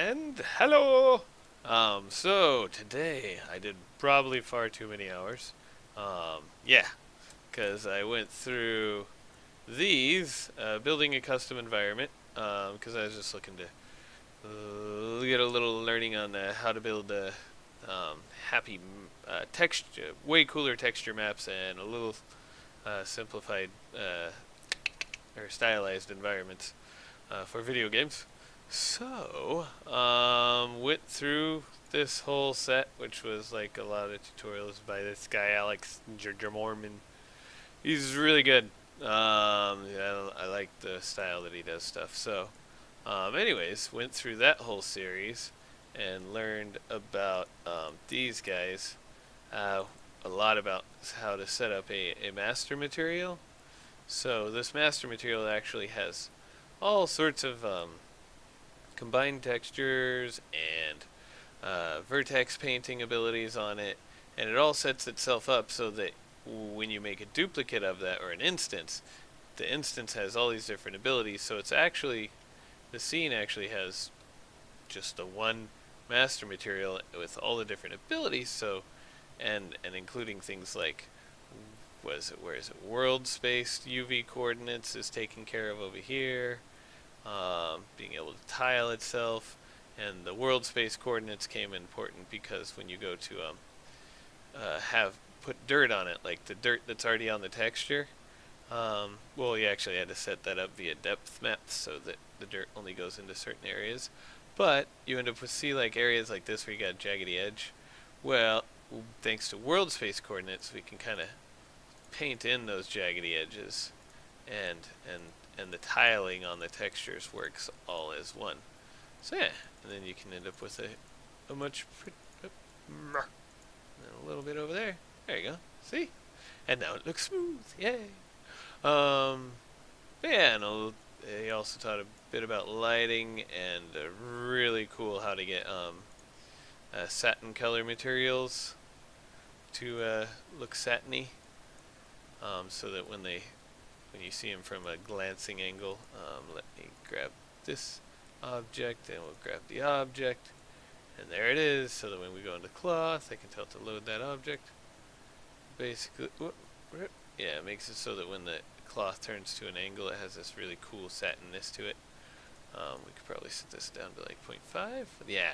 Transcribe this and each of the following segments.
And hello! So today I did probably far too many hours. Yeah, because I went through these, building a custom environment, because I was just looking to get a little learning on how to build um, happy texture, way cooler texture maps and a little simplified or stylized environments for video games. So, went through this whole set, which was like a lot of tutorials by this guy, Alex Jermorman. He's really good. Yeah, I like the style that he does stuff. So, anyways, went through that whole series and learned about these guys. Uh, a lot about how to set up a master material. So, this master material actually has all sorts of combined textures and vertex painting abilities on it, and it all sets itself up so that when you make a duplicate of that or an instance, the instance has all these different abilities. So it's actually the scene actually has just the one master material with all the different abilities. So and including things like where is it, world space UV coordinates is taken care of over here, being able to tile itself, and the world space coordinates came important because when you go to have put dirt on it, like the dirt that's already on the texture, well, you actually had to set that up via depth maps so that the dirt only goes into certain areas. But you end up with see like areas like this where you got jaggedy edge. Well, thanks to world space coordinates, we can kind of paint in those jaggedy edges, and and and the tiling on the textures works all as one. So yeah, and then you can end up with a much a little bit over there. There you go. See, and now it looks smooth. Yay. Um, yeah, and he also taught a bit about lighting and really cool how to get satin color materials to look satiny, so that when you see them from a glancing angle, let me grab this object and we'll grab the object, and there it is, so that when we go into cloth I can tell it to load that object. Basically, yeah, it makes it so that when the cloth turns to an angle it has this really cool satinness to it. We could probably set this down to like 0.5. Yeah,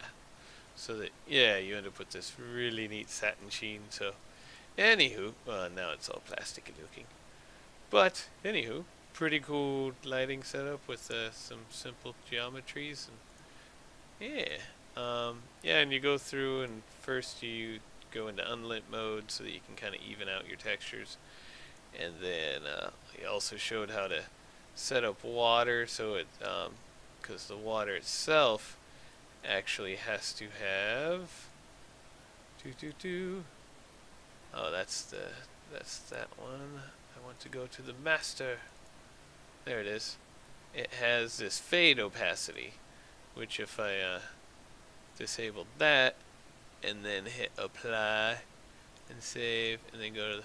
so that, yeah, you end up with this really neat satin sheen. So anywho, now it's all plasticky looking. But anywho, pretty cool lighting setup with some simple geometries, and yeah, and you go through and first you go into unlit mode so that you can kind of even out your textures, and then he also showed how to set up water so it because the water itself actually has to have oh, that's that one. I want to go to the master. There it is. It has this fade opacity, which if I disable that and then hit apply and save and then go to the,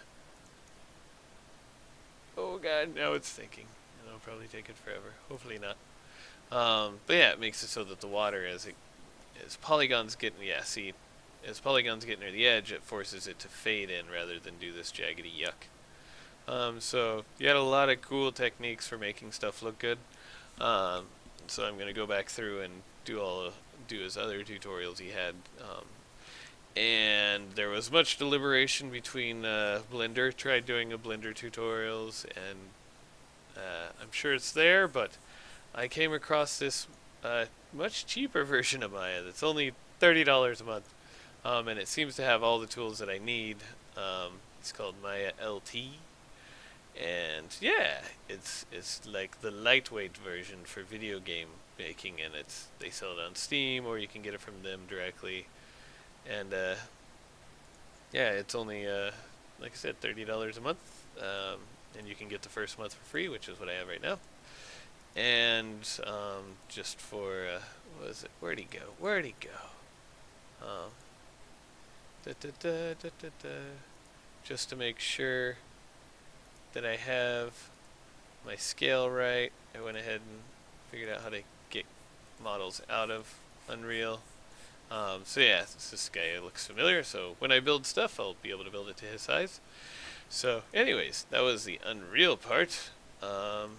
oh god, now it's thinking. It'll probably take it forever. Hopefully not. But yeah, it makes it so that the water, as polygons get, yeah, see, as polygons get near the edge, it forces it to fade in rather than do this jaggedy yuck. So you had a lot of cool techniques for making stuff look good. So I'm gonna go back through and do his other tutorials he had. And there was much deliberation between Blender. Tried doing a Blender tutorials, and I'm sure it's there, but I came across this much cheaper version of Maya that's only $30 a month, and it seems to have all the tools that I need. It's called Maya LT, and yeah, it's like the lightweight version for video game making, and they sell it on Steam or you can get it from them directly, and yeah, it's only like I said, $30 a month, and you can get the first month for free, which is what I have right now. And just for what is it? Where'd he go? Where'd he go? Da, da, da, da, da, da. Just to make sure that I have my scale right, I went ahead and figured out how to get models out of Unreal. So yeah, this guy looks familiar, so when I build stuff, I'll be able to build it to his size. So anyways, that was the Unreal part. Um,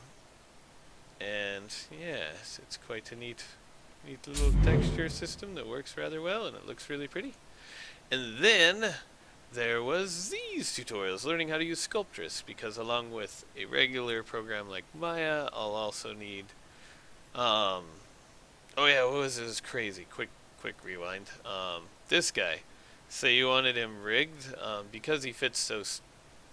and yeah, it's quite a neat little texture system that works rather well, and it looks really pretty. And then there was these tutorials, learning how to use Sculptress, because along with a regular program like Maya, I'll also need, oh yeah, what was this crazy, quick rewind. This guy, say you wanted him rigged, because he fits so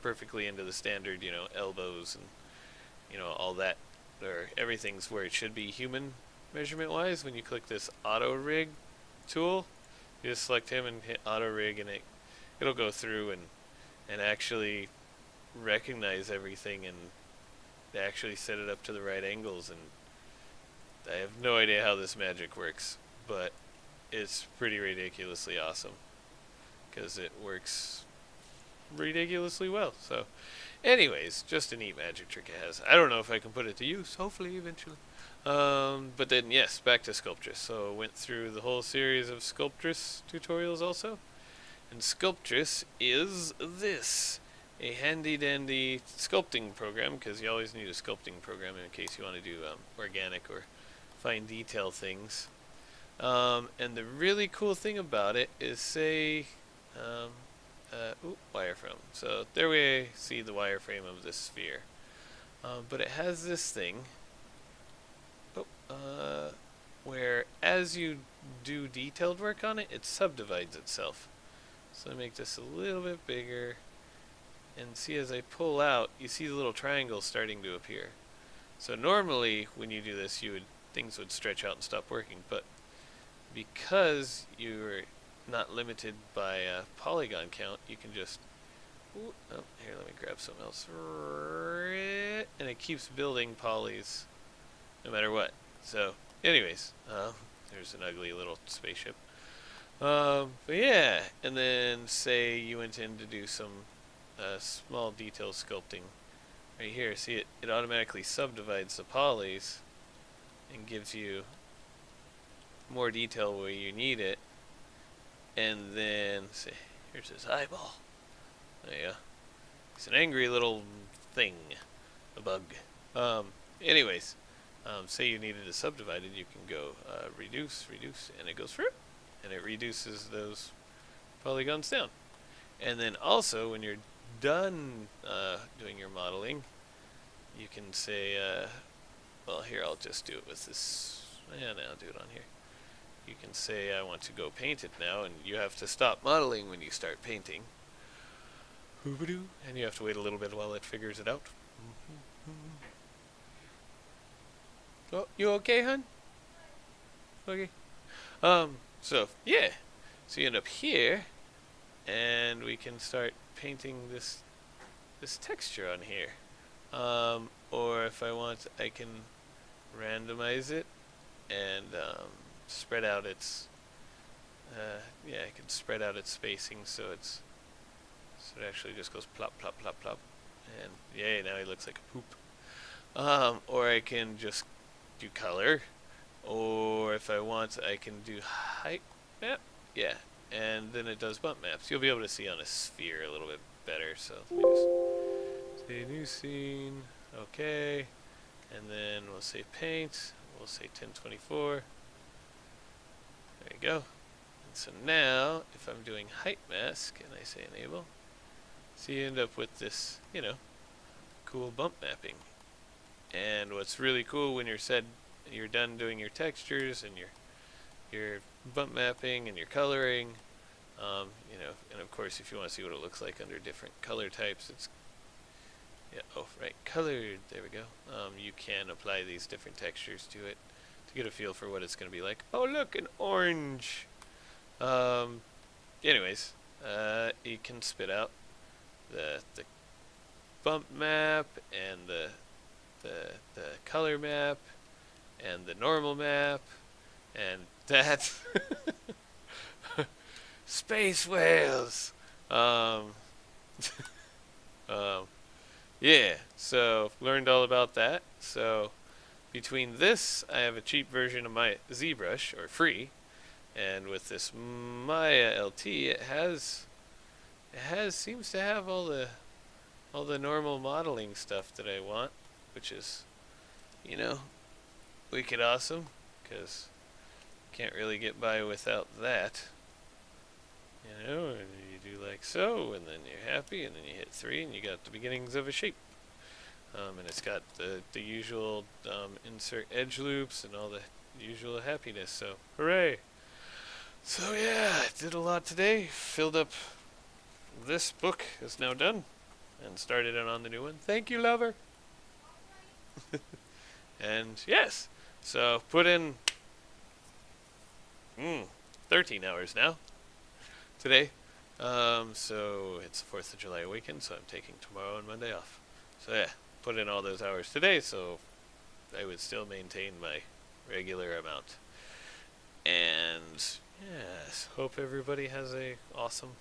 perfectly into the standard, elbows and, all that, or everything's where it should be human measurement wise. When you click this auto rig tool, you just select him and hit auto rig, and it'll go through and actually recognize everything and actually set it up to the right angles. And I have no idea how this magic works, but it's pretty ridiculously awesome because it works ridiculously well. So anyways, just a neat magic trick it has. I don't know if I can put it to use, hopefully eventually. But then yes, back to Sculptress. So went through the whole series of Sculptress tutorials also. And Sculptress is this, a handy dandy sculpting program, because you always need a sculpting program in case you want to do organic or fine detail things. And the really cool thing about it is, say, wireframe. So there we see the wireframe of this sphere. But it has this thing, where as you do detailed work on it, it subdivides itself. So I make this a little bit bigger, and see as I pull out, you see the little triangles starting to appear. So normally when you do this, things would stretch out and stop working, but because you're not limited by a polygon count, you can just, here, let me grab something else, and it keeps building polys no matter what. So anyways, there's an ugly little spaceship. But yeah, and then say you went in to do some small detail sculpting. Right here, see it automatically subdivides the polys and gives you more detail where you need it. And then, say, here's his eyeball. There you go. He's an angry little thing, a bug. Anyways, say you needed to subdivide it, you can go reduce, and it goes through, and it reduces those polygons down. And then also, when you're done doing your modeling, you can say, well, here, I'll just do it with this. Yeah, no, I'll do it on here. You can say, I want to go paint it now, and you have to stop modeling when you start painting. And you have to wait a little bit while it figures it out. Oh, you okay, hun? Okay. So, yeah. So you end up here, and we can start painting this texture on here. Or if I want, I can randomize it and spread out its I can spread out its spacing so it actually just goes plop plop plop plop, and yay, now he looks like a poop. Or I can just do color, or if I want, I can do height map, yeah, and then it does bump maps. You'll be able to see on a sphere a little bit better. So let me just say new scene, okay, and then we'll say paint, we'll say 1024. There you go. And so now, if I'm doing height mask and I say enable, so you end up with this, cool bump mapping. And what's really cool when you're done doing your textures and your bump mapping and your coloring, and of course, if you want to see what it looks like under different color types, colored, there we go. You can apply these different textures to it to get a feel for what it's going to be like. Oh, look, an orange. Anyways, you can spit out the bump map and the color map and the normal map and that. Space whales. Yeah, so learned all about that. So between this, I have a cheap version of my ZBrush, or free, And with this Maya LT, it has seems to have all the normal modeling stuff that I want, which is, you know, wicked awesome, because can't really get by without that. And you do like so, and then you're happy, and then you hit 3, and you got the beginnings of a shape. And it's got the usual insert edge loops and all the usual happiness, so hooray! So yeah, I did a lot today, filled up. This book is now done, and started it on the new one. Thank you, lover! And yes, so put in 13 hours now today. So it's the 4th of July weekend, so I'm taking tomorrow and Monday off. So yeah, put in all those hours today, so I would still maintain my regular amount. And yes, hope everybody has a awesome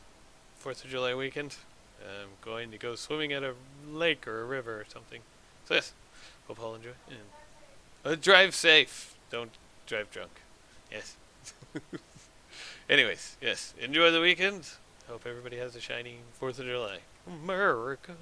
4th of July weekend. I'm going to go swimming at a lake or a river or something. So yes, hope all enjoy. And drive safe. Don't drive drunk. Yes. Anyways, yes, enjoy the weekend. Hope everybody has a shining 4th of July. America.